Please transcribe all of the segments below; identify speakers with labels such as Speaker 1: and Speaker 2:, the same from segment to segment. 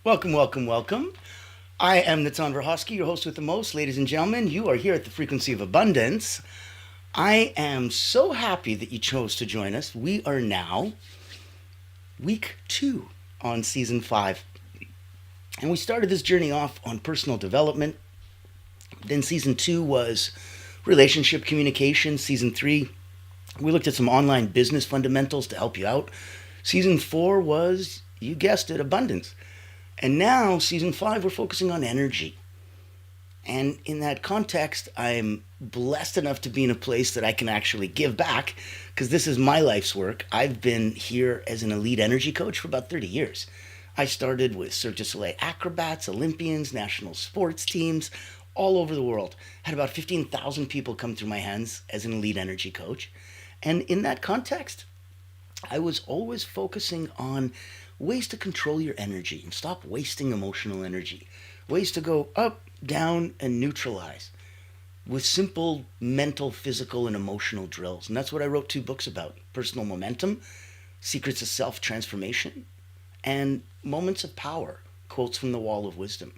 Speaker 1: Welcome, welcome, welcome. I am Natan Verhosky, your host with the most. Ladies and gentlemen, you are here at the Frequency of Abundance. I am so happy that you chose to join us. We are now week 2 on season 5. And we started this journey off on personal development. Then season 2 was relationship communication. Season 3, we looked at some online business fundamentals to help you out. Season 4 was, you guessed it, abundance. And now, season 5, we're focusing on energy. And in that context, I'm blessed enough to be in a place that I can actually give back because this is my life's work. I've been here as an elite energy coach for about 30 years. I started with Cirque du Soleil acrobats, Olympians, national sports teams all over the world. Had about 15,000 people come through my hands as an elite energy coach. And in that context, I was always focusing on ways to control your energy and stop wasting emotional energy. Ways to go up, down, and neutralize with simple mental, physical, and emotional drills. And that's what I wrote 2 books about: Personal Momentum, Secrets of Self-Transformation, and Moments of Power, Quotes from the Wall of Wisdom.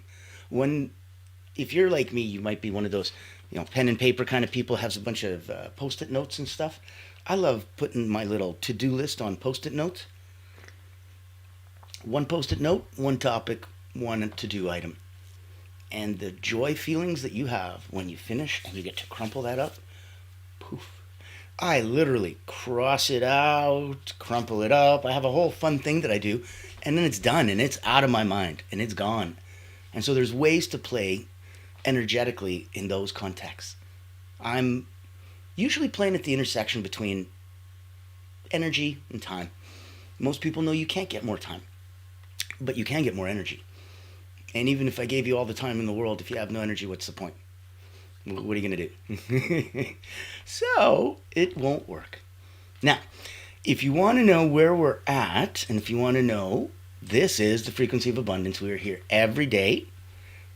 Speaker 1: If you're like me, you might be one of those, pen and paper kind of people, has a bunch of post-it notes and stuff. I love putting my little to-do list on post-it notes. One post-it note, one topic, one to-do item. And the joy feelings that you have when you finish and you get to crumple that up, poof. I literally cross it out, crumple it up. I have a whole fun thing that I do, and then it's done, and it's out of my mind, and it's gone. And so there's ways to play energetically in those contexts. I'm usually playing at the intersection between energy and time. Most people know you can't get more time, but you can get more energy. And even if I gave you all the time in the world, if you have no energy, what's the point? What are you going to do? So it won't work. Now, if you want to know where we're at, and if you want to know, this is the Frequency of Abundance. We are here every day.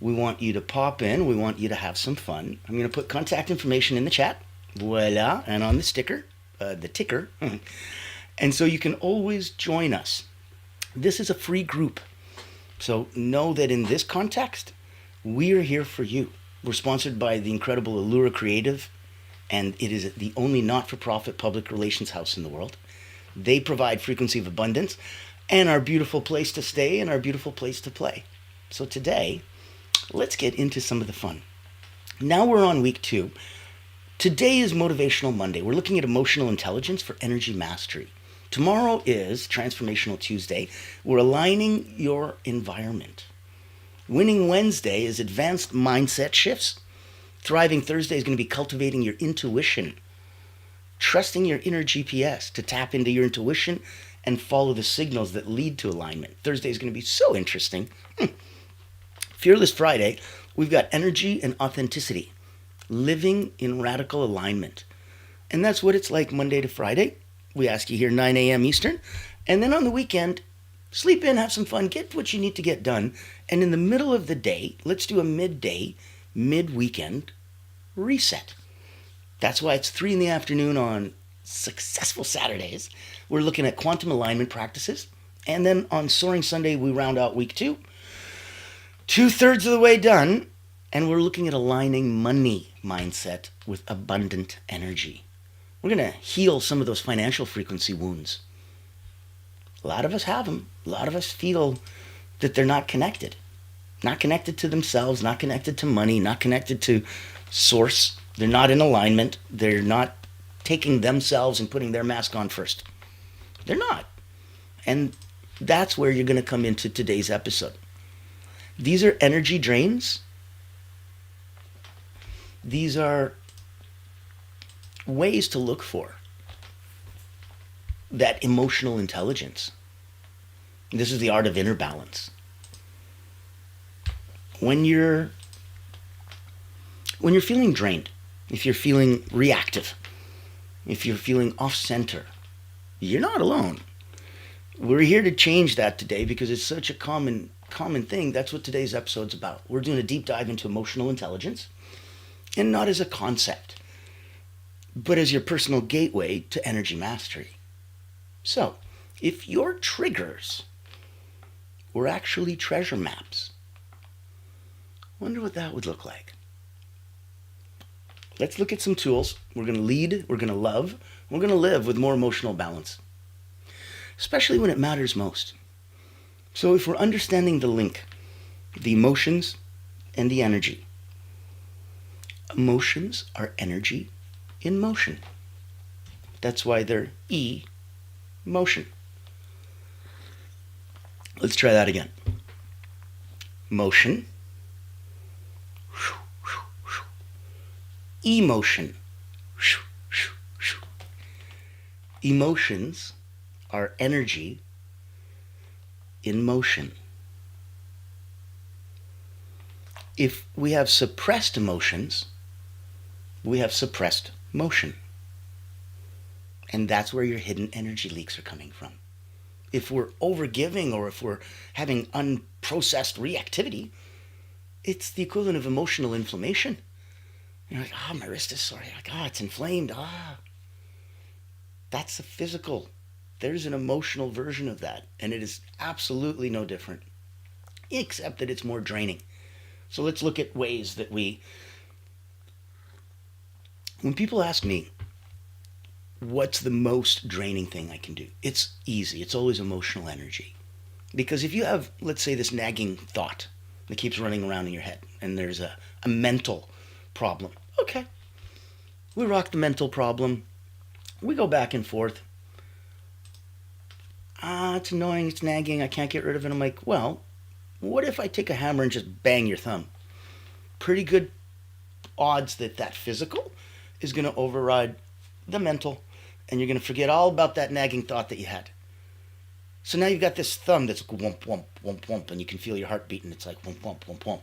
Speaker 1: We want you to pop in. We want you to have some fun. I'm going to put contact information in the chat. Voila. And on the sticker, the ticker. And so you can always join us. This is a free group. So know that in this context, we are here for you. We're sponsored by the incredible Allura Creative, and it is the only not-for-profit public relations house in the world. They provide Frequency of Abundance and our beautiful place to stay and our beautiful place to play. So today, let's get into some of the fun. Now we're on week 2. Today is Motivational Monday. We're looking at emotional intelligence for energy mastery. Tomorrow is Transformational Tuesday. We're aligning your environment. Winning Wednesday is advanced mindset shifts. Thriving Thursday is going to be cultivating your intuition. Trusting your inner GPS to tap into your intuition and follow the signals that lead to alignment. Thursday is going to be so interesting. Fearless Friday, we've got energy and authenticity. Living in radical alignment. And that's what it's like Monday to Friday. We ask you here 9 a.m. Eastern. And then on the weekend, sleep in, have some fun, get what you need to get done. And in the middle of the day, let's do a midday, mid-weekend reset. That's why it's 3 in the afternoon on successful Saturdays. We're looking at quantum alignment practices. And then on Soaring Sunday, we round out week 2. 2/3 of the way done. And we're looking at aligning money mindset with abundant energy. We're going to heal some of those financial frequency wounds. A lot of us have them. A lot of us feel that they're not connected. Not connected to themselves, not connected to money, not connected to source. They're not in alignment. They're not taking themselves and putting their mask on first. They're not. And that's where you're going to come into today's episode. These are energy drains. These are ways to look for that emotional intelligence. This is the art of inner balance. When you're feeling drained, if you're feeling reactive, if you're feeling off center, you're not alone. We're here to change that today because it's such a common thing. That's what today's episode's about. We're doing a deep dive into emotional intelligence, and not as a concept, but as your personal gateway to energy mastery. So, if your triggers were actually treasure maps. Wonder what that would look like. Let's look at some tools. We're going to lead, we're going to love, we're going to live with more emotional balance, especially when it matters most. So if we're understanding the link, the emotions and the energy, emotions are energy in motion. That's why they're emotion. Let's try that again. Motion, emotion. Emotions are energy in motion. If we have suppressed emotions, we have suppressed motion. And that's where your hidden energy leaks are coming from. If we're overgiving or if we're having unprocessed reactivity, it's the equivalent of emotional inflammation. You're like, my wrist is sore. You're like, it's inflamed. That's a physical. There's an emotional version of that. And it is absolutely no different, except that it's more draining. So let's look at ways that when people ask me, what's the most draining thing I can do? It's easy. It's always emotional energy. Because if you have, let's say, this nagging thought that keeps running around in your head, and there's a mental problem. Okay. We rock the mental problem. We go back and forth. It's annoying. It's nagging. I can't get rid of it. I'm like, well, what if I take a hammer and just bang your thumb? Pretty good odds that physical is going to override the mental, and you're going to forget all about that nagging thought that you had. So now you've got this thumb that's whomp, whomp, whomp, whomp, and you can feel your heart beating. It's like whomp, whomp, whomp, whomp.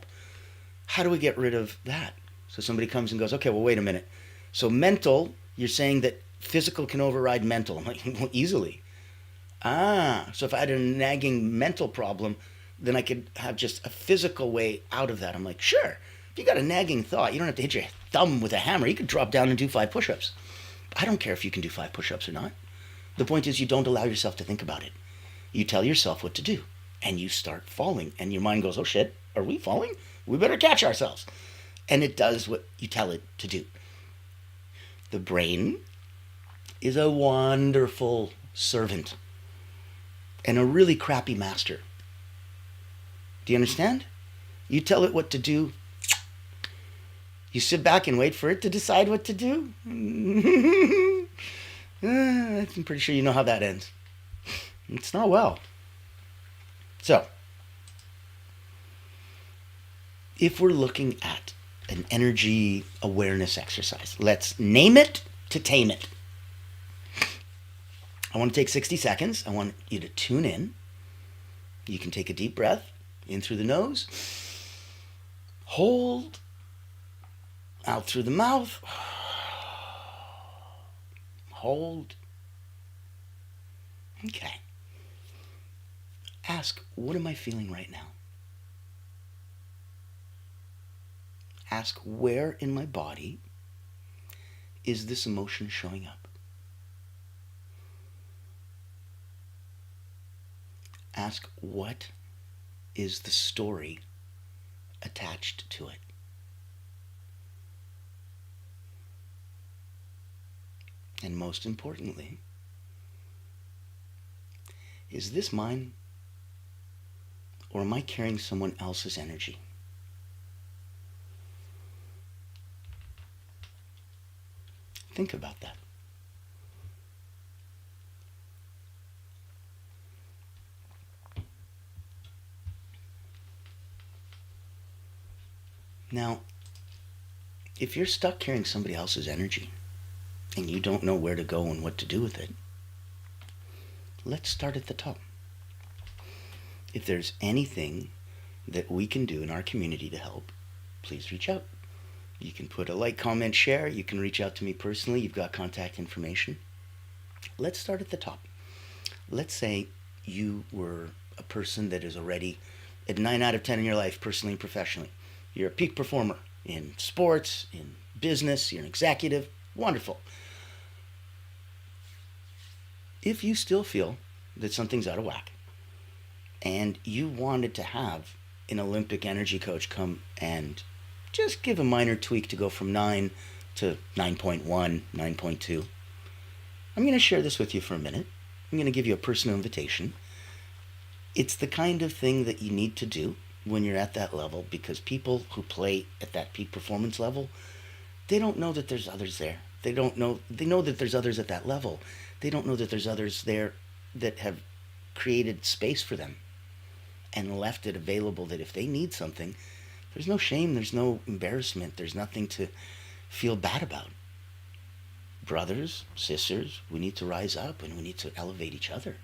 Speaker 1: How do we get rid of that? So somebody comes and goes, okay, well, wait a minute. So mental, you're saying that physical can override mental. I'm like, well, easily. So if I had a nagging mental problem, then I could have just a physical way out of that. I'm like, sure. If you got a nagging thought, you don't have to hit your thumb with a hammer. You could drop down and do 5 push-ups. I don't care if you can do 5 push-ups or not. The point is you don't allow yourself to think about it. You tell yourself what to do, and you start falling. And your mind goes, oh shit, are we falling? We better catch ourselves. And it does what you tell it to do. The brain is a wonderful servant and a really crappy master. Do you understand? You tell it what to do. You sit back and wait for it to decide what to do. I'm pretty sure you know how that ends. It's not well. So, if we're looking at an energy awareness exercise, let's name it to tame it. I want to take 60 seconds. I want you to tune in. You can take a deep breath in through the nose, hold, out through the mouth, hold. Okay. Ask, what am I feeling right now? Ask, where in my body is this emotion showing up? Ask, what is the story attached to it? And most importantly, is this mine, or am I carrying someone else's energy? Think about that. Now, if you're stuck carrying somebody else's energy and you don't know where to go and what to do with it, let's start at the top. If there's anything that we can do in our community to help, please reach out. You can put a like, comment, share. You can reach out to me personally. You've got contact information. Let's start at the top. Let's say you were a person that is already at 9 out of 10 in your life, personally and professionally. You're a peak performer in sports, in business, you're an executive. Wonderful. If you still feel that something's out of whack, and you wanted to have an Olympic energy coach come and just give a minor tweak to go from 9 to 9.1, 9.2, I'm going to share this with you for a minute. I'm going to give you a personal invitation. It's the kind of thing that you need to do when you're at that level, because people who play at that peak performance level, they don't know that there's others there. They know that there's others at that level. They don't know that there's others there that have created space for them and left it available, that if they need something, there's no shame, there's no embarrassment, there's nothing to feel bad about. Brothers, sisters, we need to rise up and we need to elevate each other.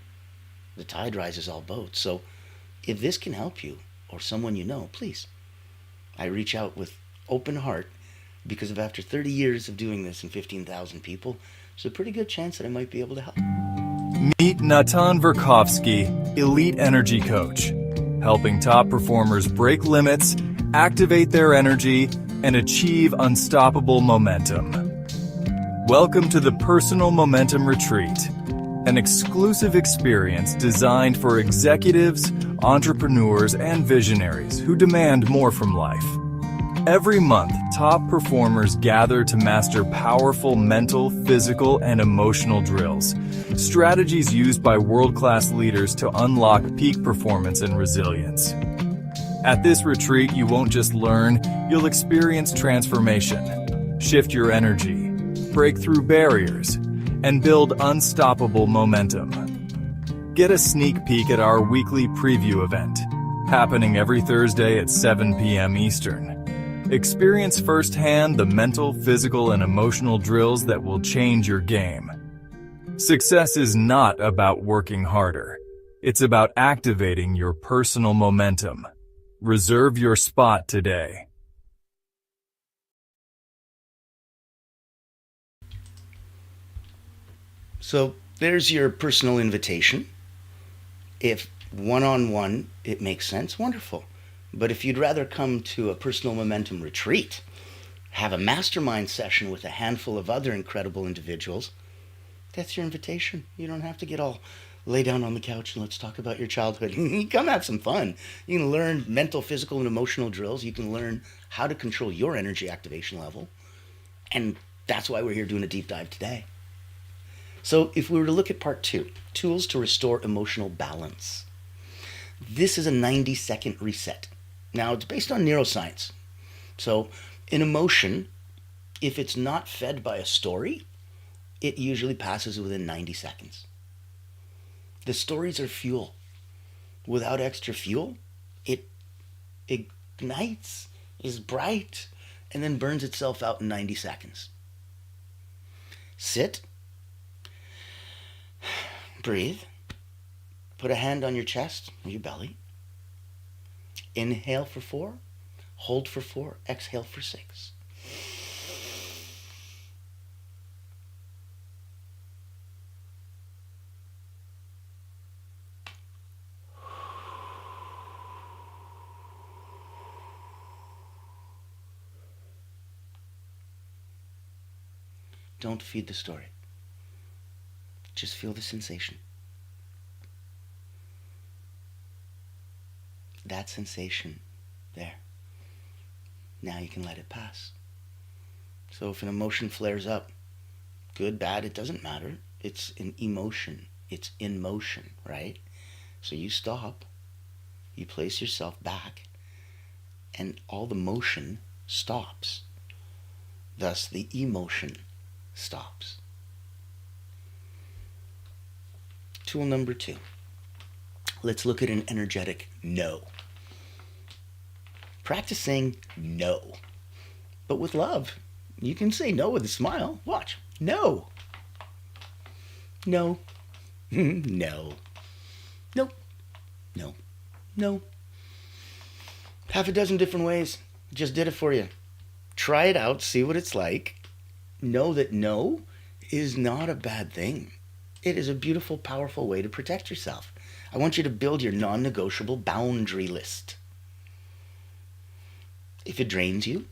Speaker 1: The tide rises all boats. So if this can help you or someone you know, please. I reach out with open heart, because of after 30 years of doing this and 15,000 people, there's a pretty good chance that I might be able to help.
Speaker 2: Meet Natan Verkovsky, Elite Energy Coach, helping top performers break limits, activate their energy, and achieve unstoppable momentum. Welcome to the Personal Momentum Retreat, an exclusive experience designed for executives, entrepreneurs, and visionaries who demand more from life. Every month, top performers gather to master powerful mental, physical, and emotional drills, strategies used by world-class leaders to unlock peak performance and resilience. At this retreat, you won't just learn, you'll experience transformation, shift your energy, break through barriers, and build unstoppable momentum. Get a sneak peek at our weekly preview event, happening every Thursday at 7 p.m. Eastern. Experience firsthand the mental, physical, and emotional drills that will change your game. Success is not about working harder. It's about activating your personal momentum. Reserve your spot today.
Speaker 1: So there's your personal invitation. If one-on-one it makes sense, wonderful. But if you'd rather come to a personal momentum retreat, have a mastermind session with a handful of other incredible individuals, that's your invitation. You don't have to get all lay down on the couch and let's talk about your childhood. Come have some fun. You can learn mental, physical, and emotional drills. You can learn how to control your energy activation level. And that's why we're here doing a deep dive today. So if we were to look at part 2, tools to restore emotional balance. This is a 90-second reset. Now, it's based on neuroscience. So an emotion, if it's not fed by a story, it usually passes within 90 seconds. The stories are fuel. Without extra fuel, it ignites, is bright, and then burns itself out in 90 seconds. Sit. Breathe. Put a hand on your chest or your belly. Inhale for 4. Hold for 4. Exhale for 6. Don't feed the story. Just feel the sensation. That sensation there. Now you can let it pass. So if an emotion flares up, good, bad, it doesn't matter. It's an emotion. It's in motion, right? So you stop, you place yourself back, and all the motion stops. Thus, the emotion stops. Tool number 2. Let's look at an energetic no. Practice saying no, but with love. You can say no with a smile. Watch. No. No. No. Nope. No. No. Half a dozen different ways. Just did it for you. Try it out. See what it's like. Know that no is not a bad thing. It is a beautiful, powerful way to protect yourself. I want you to build your non-negotiable boundary list. If it drains you,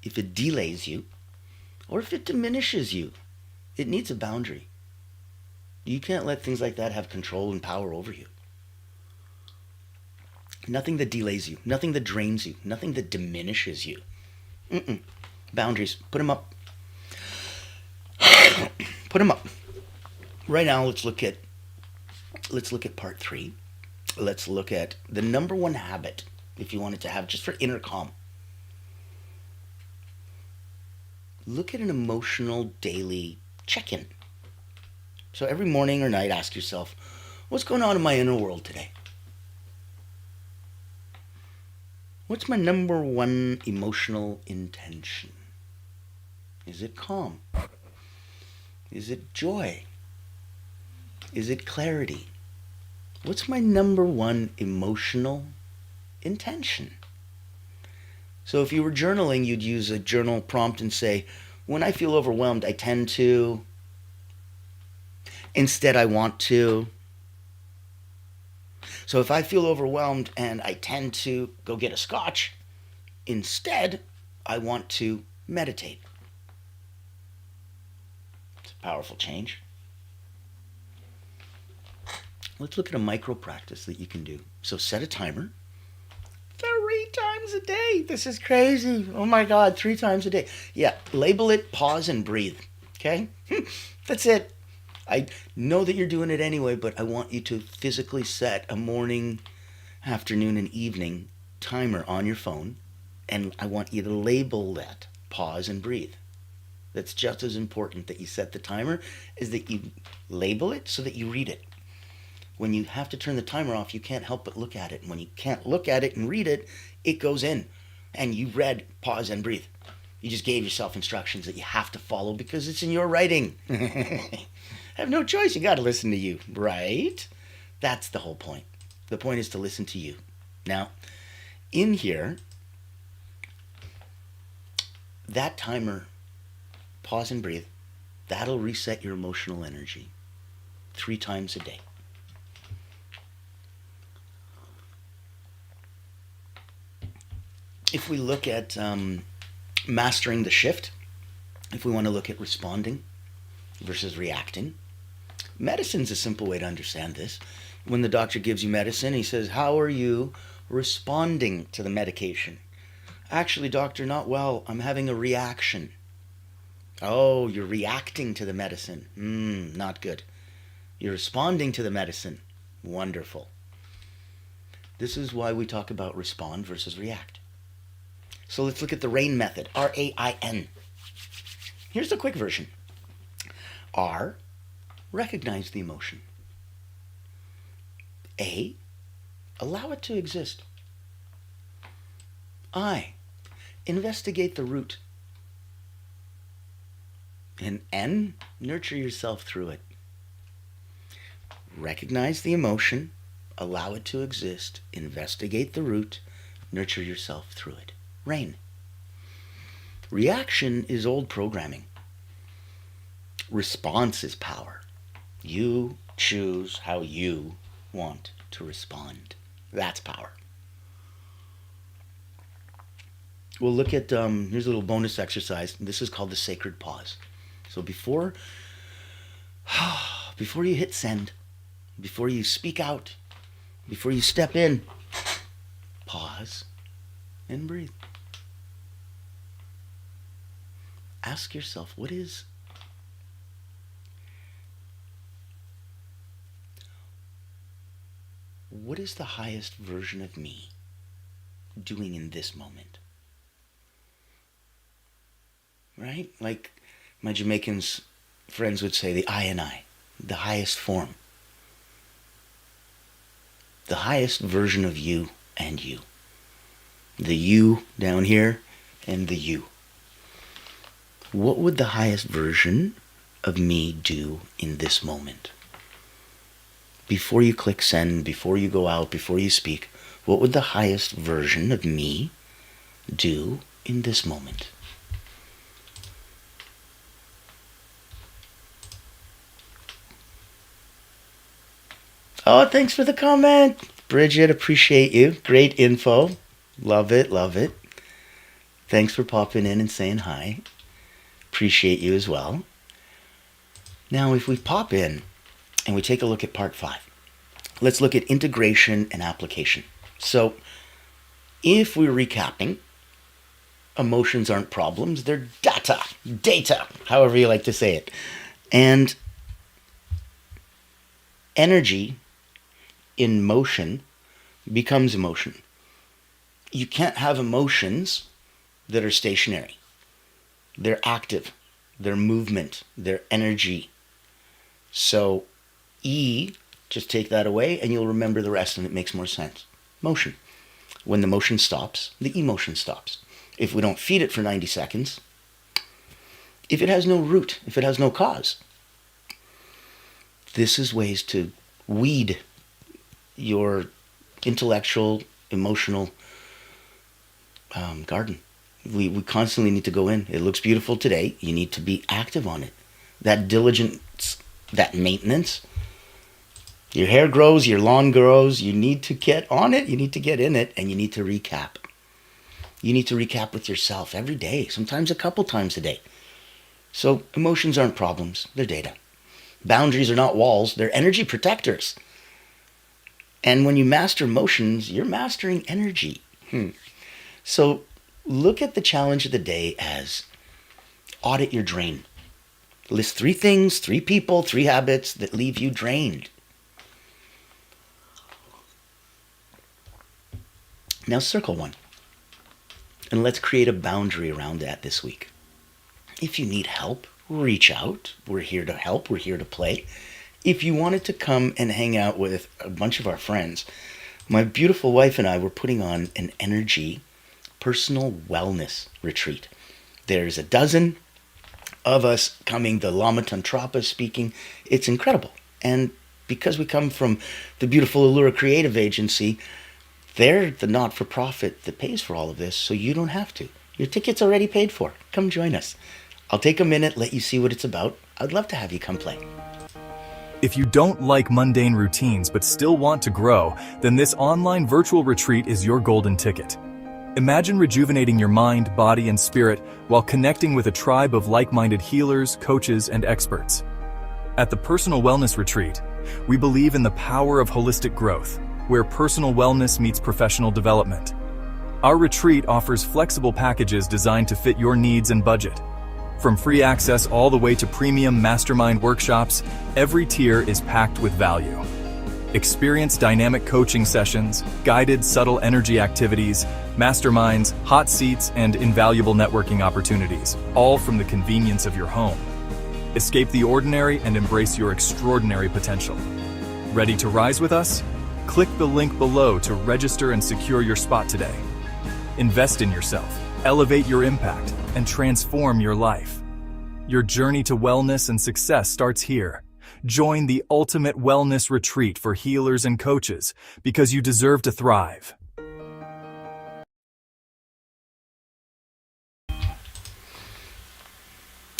Speaker 1: if it delays you, or if it diminishes you, it needs a boundary. You can't let things like that have control and power over you. Nothing that delays you, nothing that drains you, nothing that diminishes you. Boundaries, put them up. Put them up. Right now, let's look at part 3. Let's look at the number one habit, if you wanted to have, just for inner calm. Look at an emotional daily check-in. So every morning or night, ask yourself, what's going on in my inner world today? What's my number one emotional intention? Is it calm? Is it joy? Is it clarity? What's my number one emotional intention? So if you were journaling, you'd use a journal prompt and say, when I feel overwhelmed, I tend to, instead I want to. So if I feel overwhelmed and I tend to go get a scotch, instead I want to meditate. It's a powerful change. Let's look at a micro practice that you can do. So set a timer. 3 times a day. This is crazy. Oh my God, 3 times a day. Yeah, label it, pause, and breathe. Okay? That's it. I know that you're doing it anyway, but I want you to physically set a morning, afternoon, and evening timer on your phone, and I want you to label that, pause and breathe. That's just as important that you set the timer as that you label it so that you read it. When you have to turn the timer off, you can't help but look at it. And when you can't look at it and read it, it goes in. And you read, pause, and breathe. You just gave yourself instructions that you have to follow because it's in your writing. Have no choice. You got to listen to you, right? That's the whole point. The point is to listen to you. Now, in here, that timer, pause and breathe, that'll reset your emotional energy 3 times a day. If we look at mastering the shift, if we want to look at responding versus reacting, medicine's a simple way to understand this. When the doctor gives you medicine, he says, how are you responding to the medication? Actually, doctor, not well. I'm having a reaction. Oh, you're reacting to the medicine. Not good. You're responding to the medicine. Wonderful. This is why we talk about respond versus react. So let's look at the RAIN method, R-A-I-N. Here's the quick version. R, recognize the emotion. A, allow it to exist. I, investigate the root. And N, nurture yourself through it. Recognize the emotion, allow it to exist, investigate the root, nurture yourself through it. RAIN. Reaction is old programming. Response is power. You choose how you want to respond. That's power. We'll look at, here's a little bonus exercise. This is called the sacred pause. So before you hit send, before you speak out, before you step in, pause and breathe. Ask yourself, what is the highest version of me doing in this moment? Right? Like my Jamaican friends would say, the I and I, the highest form. The highest version of you and you. The you down here and the you. What would the highest version of me do in this moment? Before you click send, before you go out, before you speak, what would the highest version of me do in this moment? Oh, thanks for the comment. Bridget, appreciate you. Great info. Love it, love it. Thanks for popping in and saying hi. Appreciate you as well. Now, if we pop in and we take a look at part 5, let's look at integration and application. So if we're recapping, emotions aren't problems, they're data, however you like to say it. And energy in motion becomes emotion. You can't have emotions that are stationary. They're active, they're movement, they're energy. So E, just take that away and you'll remember the rest and it makes more sense. Motion. When the motion stops, the emotion stops. If we don't feed it for 90 seconds, if it has no root, if it has no cause, this is ways to weed your intellectual, emotional garden. We constantly need to go in. It looks beautiful today. You need to be active on it. That diligence, that maintenance. Your hair grows, your lawn grows. You need to get on it. You need to get in it, and you need to recap. You need to recap with yourself every day, sometimes a couple times a day. So emotions aren't problems. They're data. Boundaries are not walls. They're energy protectors. And when you master emotions, you're mastering energy. So look at the challenge of the day as audit your drain. List 3 things, 3 people, 3 habits that leave you drained. Now circle one. And let's create a boundary around that this week. If you need help, reach out. We're here to help. We're here to play. If you wanted to come and hang out with a bunch of our friends, my beautiful wife and I were putting on an energy personal wellness retreat. There's a dozen of us coming, the Lama Tantrapa speaking. It's incredible. And because we come from the beautiful Allura Creative Agency, they're the not-for-profit that pays for all of this, so you don't have to. Your ticket's already paid for. Come join us. I'll take a minute, let you see what it's about. I'd love to have you come play.
Speaker 2: If you don't like mundane routines but still want to grow, then this online virtual retreat is your golden ticket. Imagine rejuvenating your mind, body, and spirit while connecting with a tribe of like-minded healers, coaches, and experts. At the Personal Wellness Retreat, we believe in the power of holistic growth, where personal wellness meets professional development. Our retreat offers flexible packages designed to fit your needs and budget. From free access all the way to premium mastermind workshops, every tier is packed with value. Experience dynamic coaching sessions, guided subtle energy activities, masterminds, hot seats, and invaluable networking opportunities, all from the convenience of your home. Escape the ordinary and embrace your extraordinary potential. Ready to rise with us? Click the link below to register and secure your spot today. Invest in yourself, elevate your impact, and transform your life. Your journey to wellness and success starts here. Join the ultimate wellness retreat for healers and coaches because you deserve to thrive.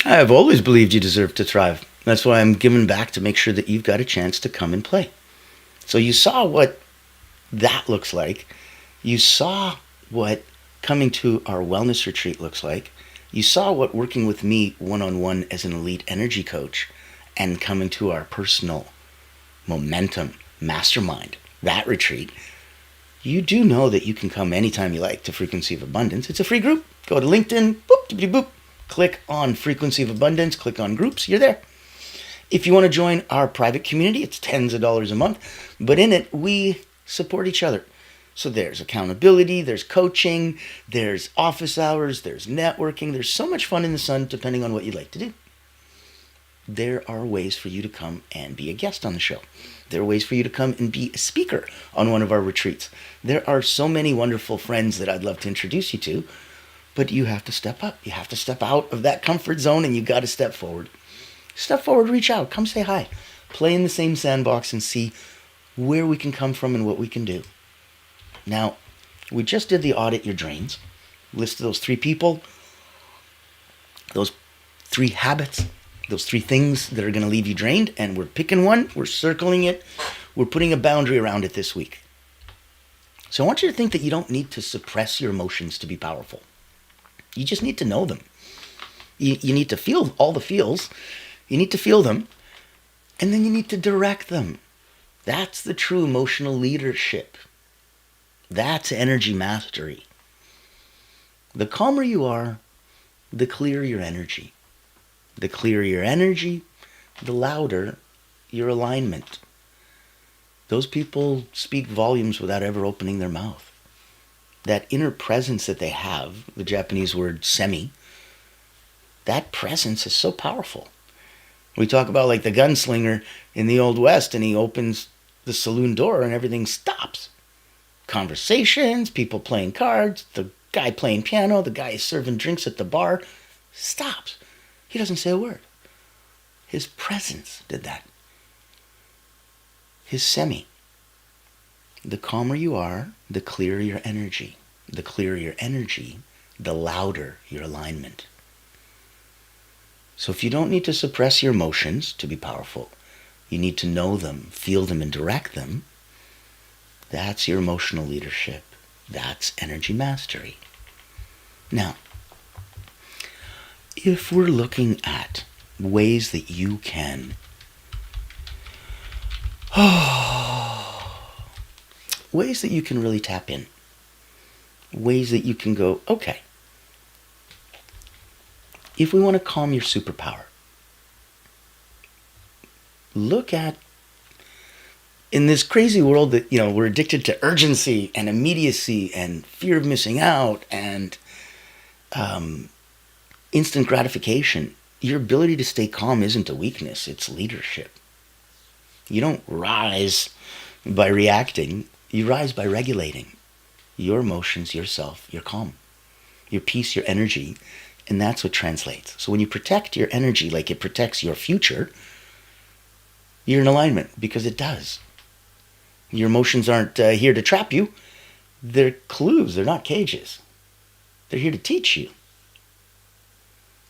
Speaker 1: I've always believed you deserve to thrive. That's why I'm giving back to make sure that you've got a chance to come and play. So you saw what that looks like. You saw what coming to our wellness retreat looks like. You saw what working with me one-on-one as an elite energy coach and coming to our personal momentum mastermind, that retreat. You do know that you can come anytime you like to Frequency of Abundance. It's a free group. Go to LinkedIn, boop, dippity boop. Click on Frequency of Abundance, click on groups, you're there. If you want to join our private community, it's tens of dollars a month, but in it, we support each other. So there's accountability, there's coaching, there's office hours, there's networking, there's so much fun in the sun depending on what you like to do. There are ways for you to come and be a guest on the show. There are ways for you to come and be a speaker on one of our retreats. There are so many wonderful friends that I'd love to introduce you to, but you have to step up. You have to step out of that comfort zone and you got to step forward. Step forward, reach out, come say hi. Play in the same sandbox and see where we can come from and what we can do. Now, we just did the audit your drains. Listed those 3 people, those 3 habits, those 3 things that are going to leave you drained, and we're picking one, we're circling it, we're putting a boundary around it this week. So I want you to think that you don't need to suppress your emotions to be powerful. You just need to know them. You need to feel all the feels. You need to feel them. And then you need to direct them. That's the true emotional leadership. That's energy mastery. The calmer you are, the clearer your energy. The clearer your energy, the louder your alignment. Those people speak volumes without ever opening their mouth. That inner presence that they have, the Japanese word semi, that presence is so powerful. We talk about like the gunslinger in the Old West, and he opens the saloon door and everything stops. Conversations, people playing cards, the guy playing piano, the guy serving drinks at the bar, stops. He doesn't say a word. His presence did that. His semi. The calmer you are, the clearer your energy. The clearer your energy, the louder your alignment. So if you don't need to suppress your emotions to be powerful, you need to know them, feel them, and direct them. That's your emotional leadership. That's energy mastery. Now, if we're looking at ways that you can ways that you can really tap in, ways that you can go, okay, if we want to calm your superpower, look at, in this crazy world that, we're addicted to urgency and immediacy and fear of missing out and instant gratification, your ability to stay calm isn't a weakness, it's leadership. You don't rise by reacting, you rise by regulating your emotions, yourself, your calm, your peace, your energy, and that's what translates. So when you protect your energy like it protects your future, you're in alignment, because it does. Your emotions aren't here to trap you. They're clues. They're not cages. They're here to teach you.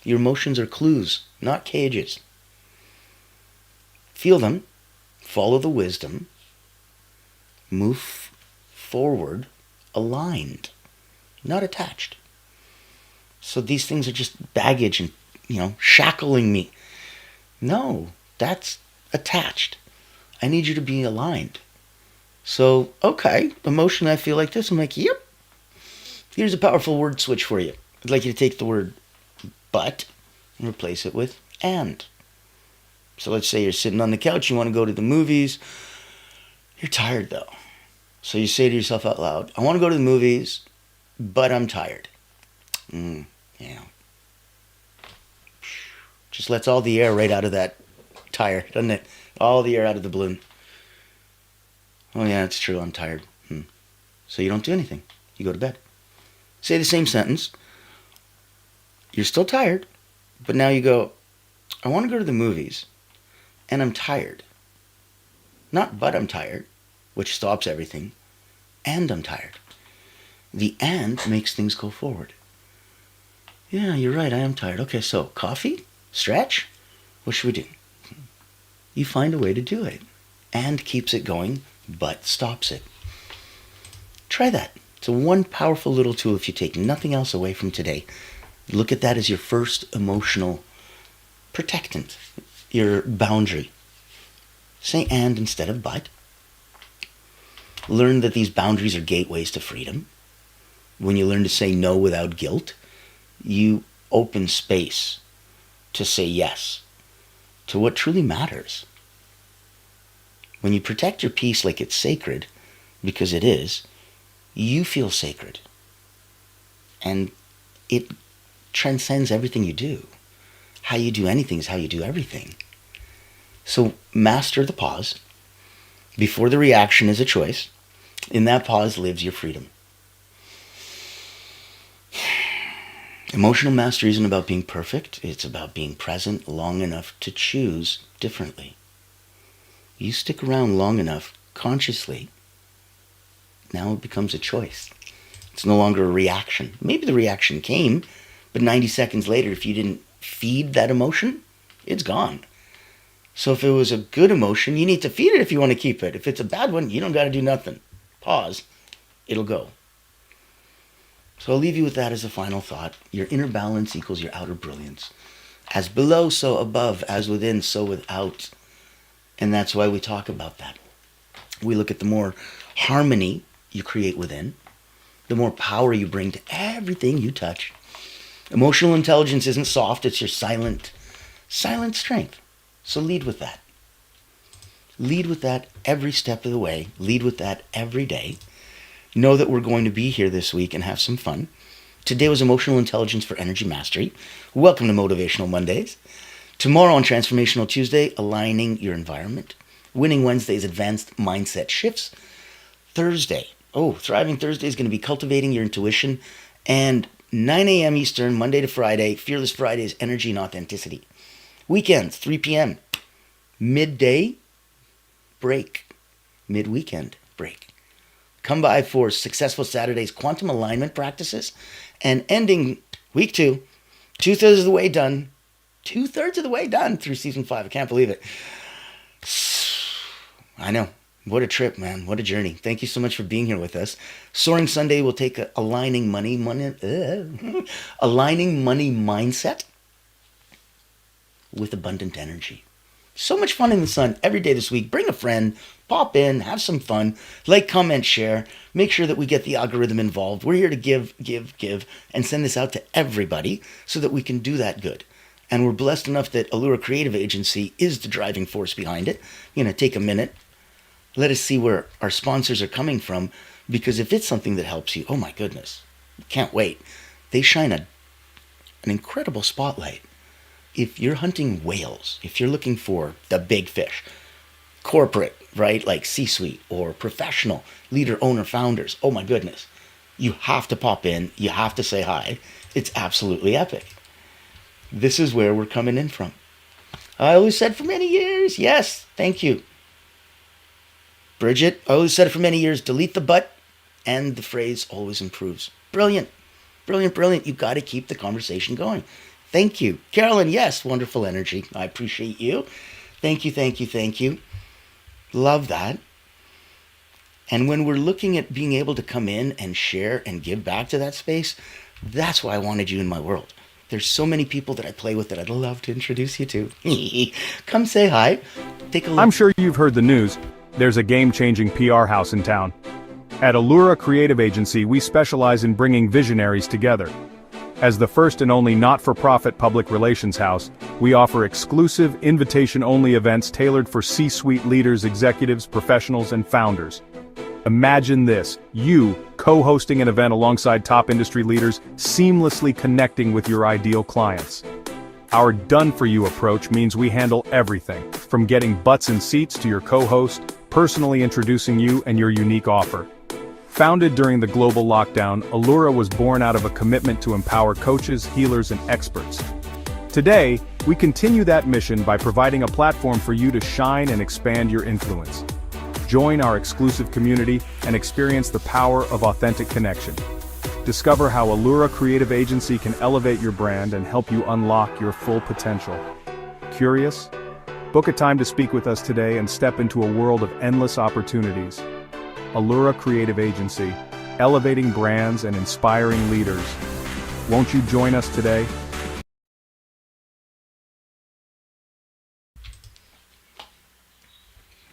Speaker 1: Your emotions are clues, not cages. Feel them. Follow the wisdom. Move forward aligned, not attached. So these things are just baggage and, shackling me. No, that's attached. I need you to be aligned. So, okay, emotionally I feel like this. I'm like, yep. Here's a powerful word switch for you. I'd like you to take the word but and replace it with and. So let's say you're sitting on the couch, you want to go to the movies. You're tired though. So you say to yourself out loud, I want to go to the movies, but I'm tired. Yeah. Just lets all the air right out of that tire, doesn't it? All the air out of the balloon. Oh yeah, it's true, I'm tired. So you don't do anything. You go to bed. Say the same sentence. You're still tired, but now you go, I want to go to the movies, and I'm tired. Not but I'm tired, which stops everything, and I'm tired. The and makes things go forward. Yeah, you're right, I am tired. Okay, so coffee? Stretch? What should we do? You find a way to do it. And keeps it going, but stops it. Try that. It's a one powerful little tool if you take nothing else away from today. Look at that as your first emotional protectant, your boundary. Say and instead of but. Learn that these boundaries are gateways to freedom. When you learn to say no without guilt, you open space to say yes to what truly matters. When you protect your peace like it's sacred, because it is, you feel sacred. And it transcends everything you do. How you do anything is how you do everything. So master the pause. Before the reaction is a choice. In that pause lives your freedom. Emotional mastery isn't about being perfect. It's about being present long enough to choose differently. You stick around long enough consciously, now it becomes a choice. It's no longer a reaction. Maybe the reaction came, but 90 seconds later, if you didn't feed that emotion, it's gone. So if it was a good emotion, you need to feed it if you want to keep it. If it's a bad one, you don't got to do nothing. Pause. It'll go. So I'll leave you with that as a final thought. Your inner balance equals your outer brilliance. As below, so above. As within, so without. And that's why we talk about that. We look at the more harmony you create within, the more power you bring to everything you touch. Emotional intelligence isn't soft, it's your silent strength. So lead with that. Lead with that every step of the way. Lead with that every day. Know that we're going to be here this week and have some fun. Today was Emotional Intelligence for Energy Mastery. Welcome to Motivational Mondays. Tomorrow on Transformational Tuesday, Aligning Your Environment. Winning Wednesday's Advanced Mindset Shifts. Thursday, Thriving Thursday is going to be Cultivating Your Intuition. And 9 a.m. Eastern, Monday to Friday, Fearless Fridays, Energy and Authenticity. Weekends, 3 p.m. Midday break. Mid-weekend break. Come by for Successful Saturdays quantum alignment practices and ending week 2, 2/3 of the way done. 2/3 of the way done through season 5. I can't believe it. I know. What a trip, man. What a journey. Thank you so much for being here with us. Soaring Sunday will take aligning money mindset with abundant energy. So much fun in the sun every day this week. Bring a friend, pop in, have some fun, like, comment, share. Make sure that we get the algorithm involved. We're here to give, and send this out to everybody so that we can do that good. And we're blessed enough that Allura Creative Agency is the driving force behind it. I'm going to take a minute. Let us see where our sponsors are coming from, because if it's something that helps you, oh my goodness, can't wait. They shine an incredible spotlight. If you're hunting whales, if you're looking for the big fish, corporate, right, like C-suite or professional, leader, owner, founders, oh my goodness, you have to pop in, you have to say hi. It's absolutely epic. This is where we're coming in from. I always said for many years, yes, thank you. Bridget, I always said it for many years, delete the but, and the phrase always improves. Brilliant, brilliant, brilliant. You've got to keep the conversation going. Thank you. Carolyn, yes, wonderful energy. I appreciate you. Thank you, thank you, thank you. Love that. And when we're looking at being able to come in and share and give back to that space, that's why I wanted you in my world. There's so many people that I play with that I'd love to introduce you to. Come say hi. Take a look.
Speaker 3: I'm sure you've heard the news. There's a game-changing PR house in town. At Allura Creative Agency, we specialize in bringing visionaries together. As the first and only not-for-profit public relations house, we offer exclusive, invitation-only events tailored for C-suite leaders, executives, professionals, and founders. Imagine this, you co-hosting an event alongside top industry leaders, seamlessly connecting with your ideal clients. Our done-for-you approach means we handle everything, from getting butts in seats to your co-host, personally introducing you and your unique offer. Founded during the global lockdown, Allura was born out of a commitment to empower coaches, healers, and experts. Today, we continue that mission by providing a platform for you to shine and expand your influence. Join our exclusive community and experience the power of authentic connection. Discover how Allura Creative Agency can elevate your brand and help you unlock your full potential. Curious? Book a time to speak with us today and step into a world of endless opportunities. Allura Creative Agency, elevating brands and inspiring leaders. Won't you join us today?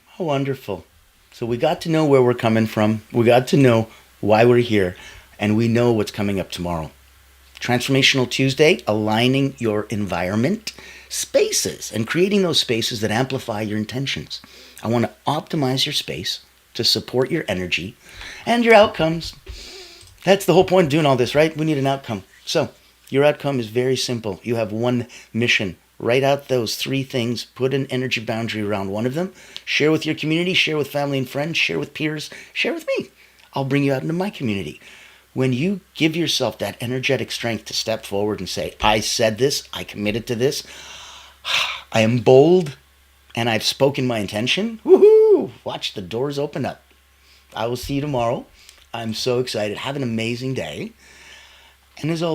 Speaker 1: How wonderful. So we got to know where we're coming from. We got to know why we're here. And we know what's coming up tomorrow. Transformational Tuesday, aligning your environment, spaces, and creating those spaces that amplify your intentions. I want to optimize your space to support your energy and your outcomes. That's the whole point of doing all this, right? We need an outcome. So your outcome is very simple. You have one mission. Write out those 3 things. Put an energy boundary around one of them. Share with your community. Share with family and friends. Share with peers. Share with me. I'll bring you out into my community. When you give yourself that energetic strength to step forward and say, I said this, I committed to this, I am bold, and I've spoken my intention, woohoo! Watch the doors open up. I will see you tomorrow. I'm so excited. Have an amazing day. And as always,